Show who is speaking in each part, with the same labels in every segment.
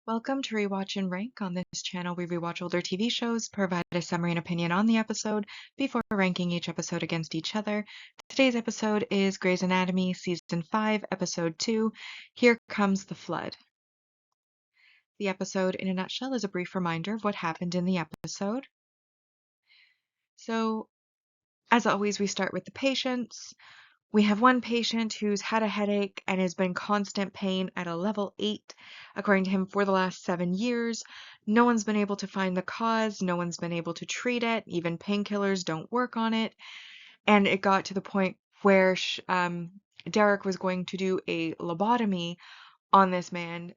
Speaker 1: Welcome to Rewatch and Rank. On this channel, we rewatch older TV shows, provide a summary and opinion on the episode before ranking each episode against each other. Today's episode is Grey's Anatomy, Season 5, Episode 2, Here Comes the Flood. The episode, in a nutshell, is a brief reminder of what happened in the episode. So, as always, we start with the patients. We have one patient who's had a headache and has been in constant pain at a level 8, according to him, for the last 7 years. No one's been able to find the cause. No one's been able to treat it. Even painkillers don't work on it. And it got to the point where Derek was going to do a lobotomy on this man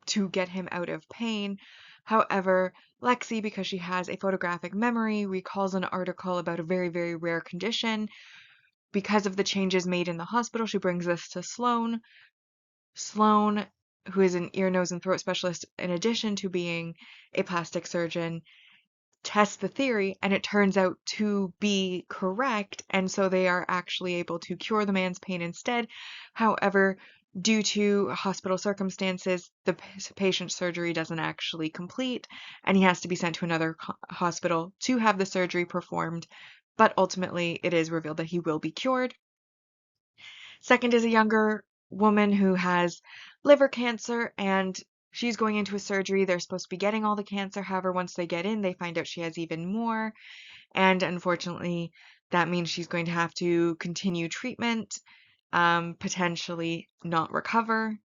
Speaker 1: to get him out of pain. However, Lexi, because she has a photographic memory, recalls an article about a very, very rare condition. Because of the changes made in the hospital, she brings this to Sloan. Sloan, who is an ear, nose, and throat specialist in addition to being a plastic surgeon, tests the theory, and it turns out to be correct, and so they are actually able to cure the man's pain instead. However, due to hospital circumstances, the patient's surgery doesn't actually complete, and he has to be sent to another hospital to have the surgery performed, but ultimately it is revealed that he will be cured. Second is a younger woman who has liver cancer, and she's going into a surgery. They're supposed to be getting all the cancer. However, once they get in, they find out she has even more. And unfortunately, that means she's going to have to continue treatment, potentially not recover.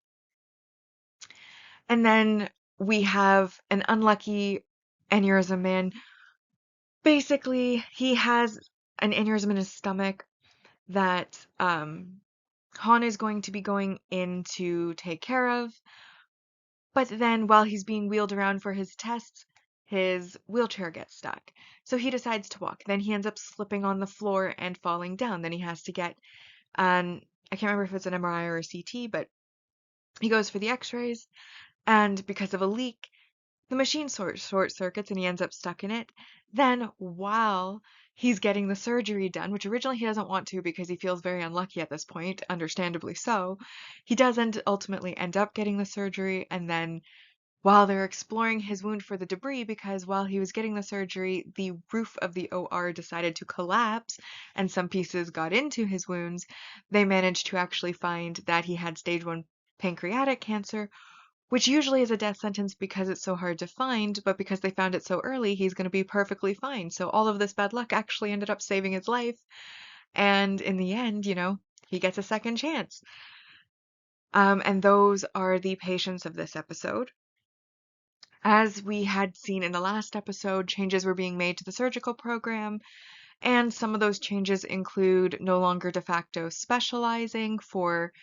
Speaker 1: And then we have an unlucky aneurysm man. Basically, he has an aneurysm in his stomach that Han is going to be going in to take care of. But then while he's being wheeled around for his tests, his wheelchair gets stuck. So he decides to walk. Then he ends up slipping on the floor and falling down. Then he has to get I can't remember if it's an MRI or a CT, but he goes for the x-rays, and because of a leak, the machine short circuits and he ends up stuck in it. Then, while he's getting the surgery done, which originally he doesn't want to because he feels very unlucky at this point, understandably so, he doesn't ultimately end up getting the surgery. And then, while they're exploring his wound for the debris, because while he was getting the surgery, the roof of the OR decided to collapse and some pieces got into his wounds, they managed to actually find that he had stage 1 pancreatic cancer, which usually is a death sentence because it's so hard to find, but because they found it so early, he's going to be perfectly fine. So all of this bad luck actually ended up saving his life. And in the end, he gets a second chance. And those are the patients of this episode. As we had seen in the last episode, changes were being made to the surgical program, and some of those changes include no longer de facto specializing for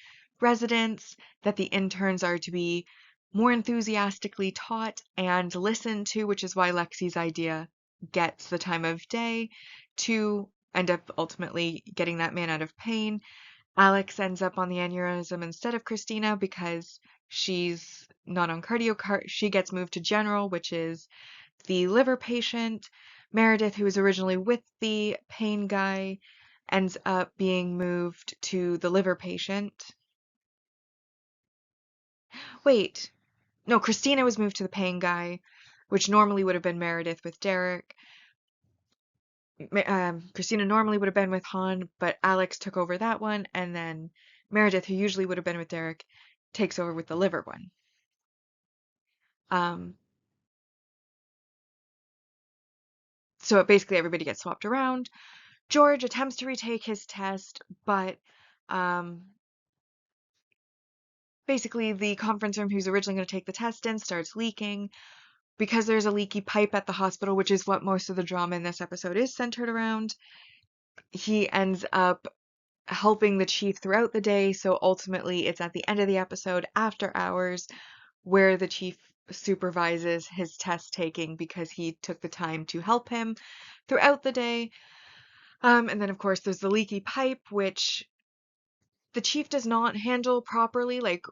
Speaker 1: residents, that the interns are to be more enthusiastically taught and listened to, which is why Lexi's idea gets the time of day to end up ultimately getting that man out of pain. Alex ends up on the aneurysm instead of Christina because she's not on cardio. She gets moved to general, which is the liver patient. Meredith, who was originally with the pain guy, ends up being moved to the liver patient. Wait, no, Christina was moved to the pain guy, which normally would have been Meredith with Derek. Christina normally would have been with Han, but Alex took over that one, and then Meredith, who usually would have been with Derek, takes over with the liver one. So basically everybody gets swapped around. George attempts to retake his test, but basically the conference room he was originally going to take the test in starts leaking. Because there's a leaky pipe at the hospital, which is what most of the drama in this episode is centered around, he ends up helping the chief throughout the day. So ultimately, it's at the end of the episode, after hours, where the chief supervises his test taking because he took the time to help him throughout the day. And then, of course, there's the leaky pipe, which the chief does not handle properly. Like,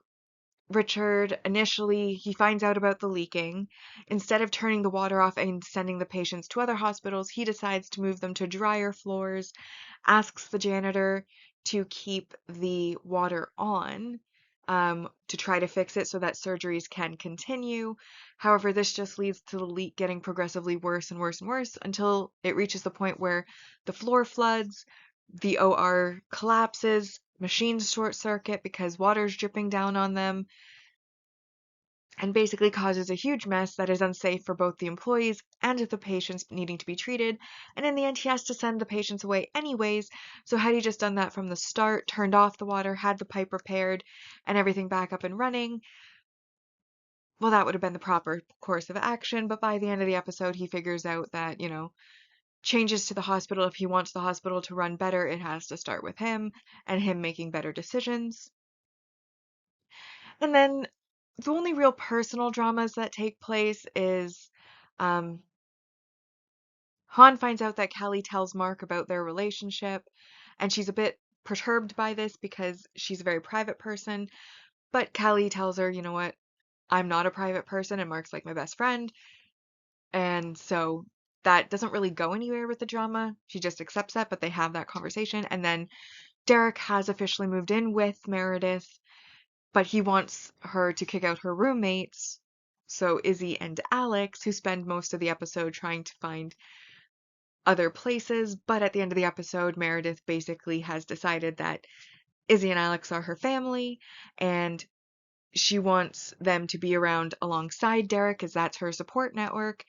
Speaker 1: Richard, initially, he finds out about the leaking. Instead of turning the water off and sending the patients to other hospitals, he decides to move them to drier floors, asks the janitor to keep the water on, to try to fix it so that surgeries can continue. However, this just leads to the leak getting progressively worse and worse and worse until it reaches the point where the floor floods, the OR collapses, machines short circuit because water's dripping down on them, and basically causes a huge mess that is unsafe for both the employees and the patients needing to be treated. And in the end, he has to send the patients away anyways. So had he just done that from the start, turned off the water, had the pipe repaired, and everything back up and running, well, that would have been the proper course of action. But by the end of the episode, he figures out that, changes to the hospital, if he wants the hospital to run better, it has to start with him and him making better decisions. And then the only real personal dramas that take place is um, Han finds out that Kelly tells Mark about their relationship, and she's a bit perturbed by this because she's a very private person. But Kelly tells her, you know what, I'm not a private person, and Mark's like my best friend. And so that doesn't really go anywhere with the drama. She just accepts that, but they have that conversation. And then Derek has officially moved in with Meredith, but he wants her to kick out her roommates. So Izzy and Alex, who spend most of the episode trying to find other places, but at the end of the episode, Meredith basically has decided that Izzy and Alex are her family, and she wants them to be around alongside Derek, as that's her support network.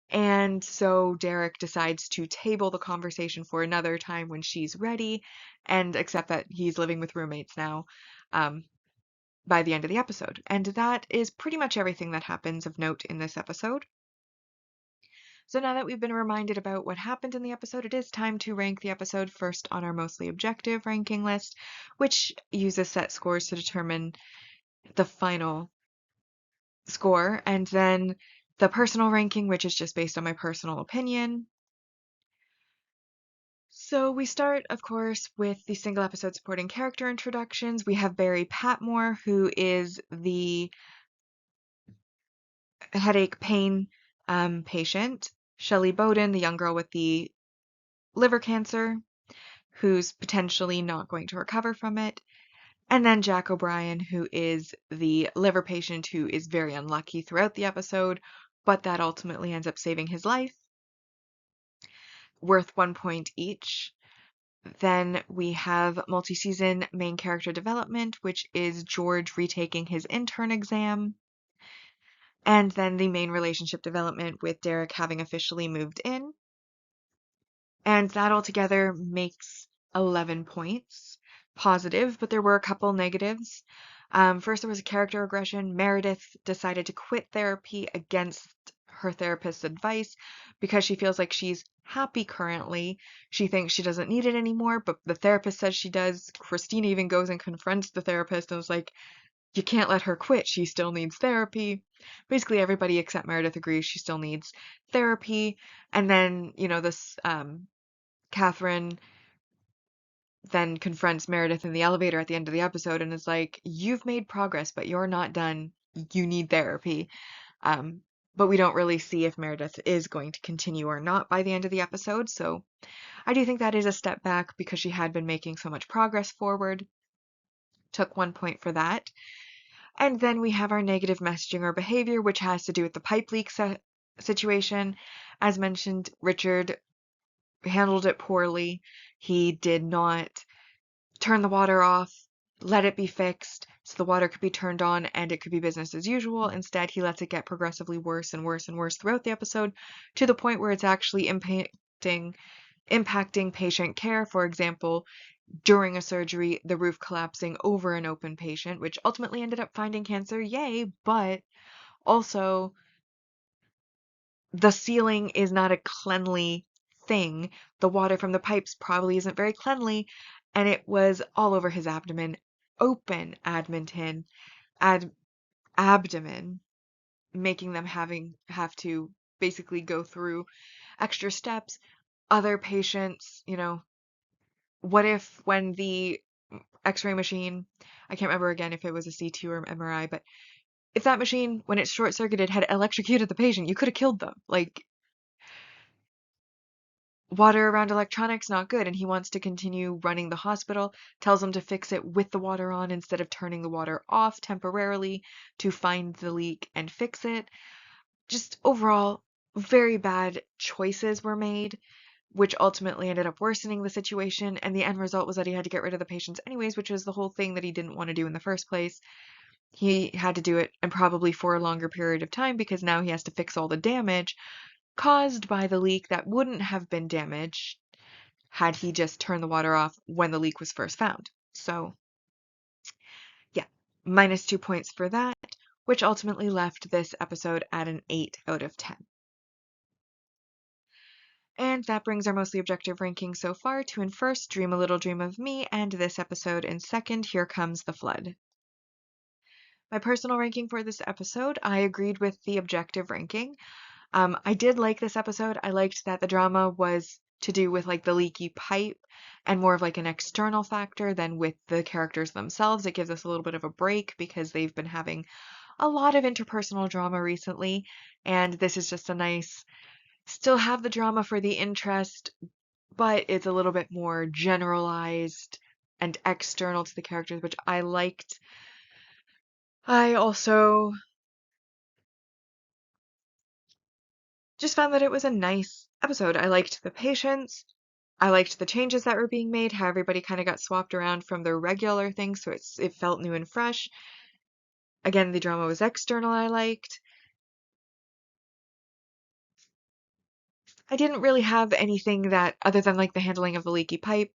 Speaker 1: And so Derek decides to table the conversation for another time when she's ready and accept that he's living with roommates now, by the end of the episode. And that is pretty much everything that happens of note in this episode. So now that we've been reminded about what happened in the episode, it is time to rank the episode first on our mostly objective ranking list, which uses set scores to determine the final score, and then the personal ranking, which is just based on my personal opinion. So we start, of course, with the single episode supporting character introductions. We have Barry Patmore, who is the headache pain patient. Shelley Bowden, the young girl with the liver cancer, who's potentially not going to recover from it. And then Jack O'Brien, who is the liver patient who is very unlucky throughout the episode, but that ultimately ends up saving his life, worth 1 point each. Then we have multi-season main character development, which is George retaking his intern exam. And then the main relationship development with Derek having officially moved in. And that altogether makes 11 points positive, but there were a couple negatives. First, there was a character regression. Meredith decided to quit therapy against her therapist's advice because she feels like she's happy currently. She thinks she doesn't need it anymore, but the therapist says she does. Christina even goes and confronts the therapist and was like, you can't let her quit. She still needs therapy. Basically, everybody except Meredith agrees she still needs therapy. And then, this Catherine then confronts Meredith in the elevator at the end of the episode and is like, you've made progress, but you're not done. You need therapy. But we don't really see if Meredith is going to continue or not by the end of the episode. So I do think that is a step back because she had been making so much progress forward. Took 1 point for that. And then we have our negative messaging or behavior, which has to do with the pipe leak situation. As mentioned, Richard handled it poorly. He did not turn the water off, let it be fixed so the water could be turned on and it could be business as usual. Instead, he lets it get progressively worse and worse and worse throughout the episode to the point where it's actually impacting patient care. For example, during a surgery, the roof collapsing over an open patient, which ultimately ended up finding cancer, yay, but also the ceiling is not a cleanly thing. The water from the pipes probably isn't very cleanly, and it was all over his abdomen, open abdomen, making them have to basically go through extra steps. Other patients, what if when the X-ray machine, I can't remember again if it was a CT or MRI, but if that machine, when it short-circuited, had electrocuted the patient, you could have killed them. Like, water around electronics, not good, and he wants to continue running the hospital, tells him to fix it with the water on instead of turning the water off temporarily to find the leak and fix it. Just overall, very bad choices were made, which ultimately ended up worsening the situation, and the end result was that he had to get rid of the patients anyways, which was the whole thing that he didn't want to do in the first place. He had to do it, and probably for a longer period of time, because now he has to fix all the damage caused by the leak that wouldn't have been damaged had he just turned the water off when the leak was first found. So, yeah, -2 points for that, which ultimately left this episode at an 8 out of 10. And that brings our mostly objective ranking so far to in first, Dream a Little Dream of Me, and this episode in second, Here Comes the Flood. My personal ranking for this episode, I agreed with the objective ranking. I did like this episode. I liked that the drama was to do with like the leaky pipe and more of like an external factor than with the characters themselves. It gives us a little bit of a break because they've been having a lot of interpersonal drama recently, and this is just a nice, still have the drama for the interest, but it's a little bit more generalized and external to the characters, which I liked. I also just found that it was a nice episode. I liked the patience. I liked the changes that were being made, how everybody kind of got swapped around from their regular things, so it felt new and fresh. Again, the drama was external, I liked. I didn't really have anything that, other than like the handling of the leaky pipe,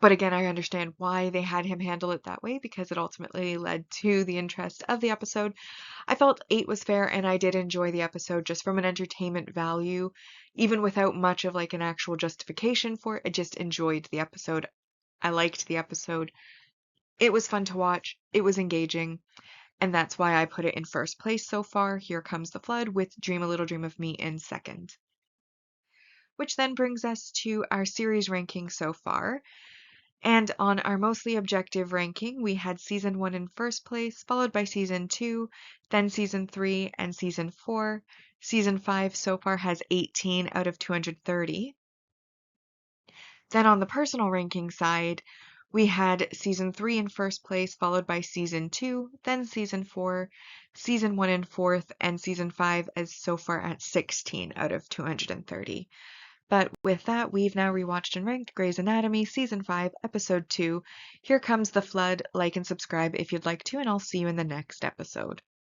Speaker 1: but again, I understand why they had him handle it that way because it ultimately led to the interest of the episode. I felt 8 was fair, and I did enjoy the episode just from an entertainment value, even without much of like an actual justification for it. I just enjoyed the episode. I liked the episode. It was fun to watch. It was engaging, and that's why I put it in first place so far. Here Comes the Flood with Dream a Little Dream of Me in second. Which then brings us to our series ranking so far. And on our mostly objective ranking, we had season 1 in first place, followed by season 2, then season 3, and season 4. Season 5 so far has 18 out of 230. Then on the personal ranking side, we had season 3 in first place, followed by season 2, then season 4, season 1 in fourth, and season 5 is so far at 16 out of 230. But with that, we've now rewatched and ranked Grey's Anatomy Season 5, Episode 2. Here Comes the Flood. Like and subscribe if you'd like to, and I'll see you in the next episode.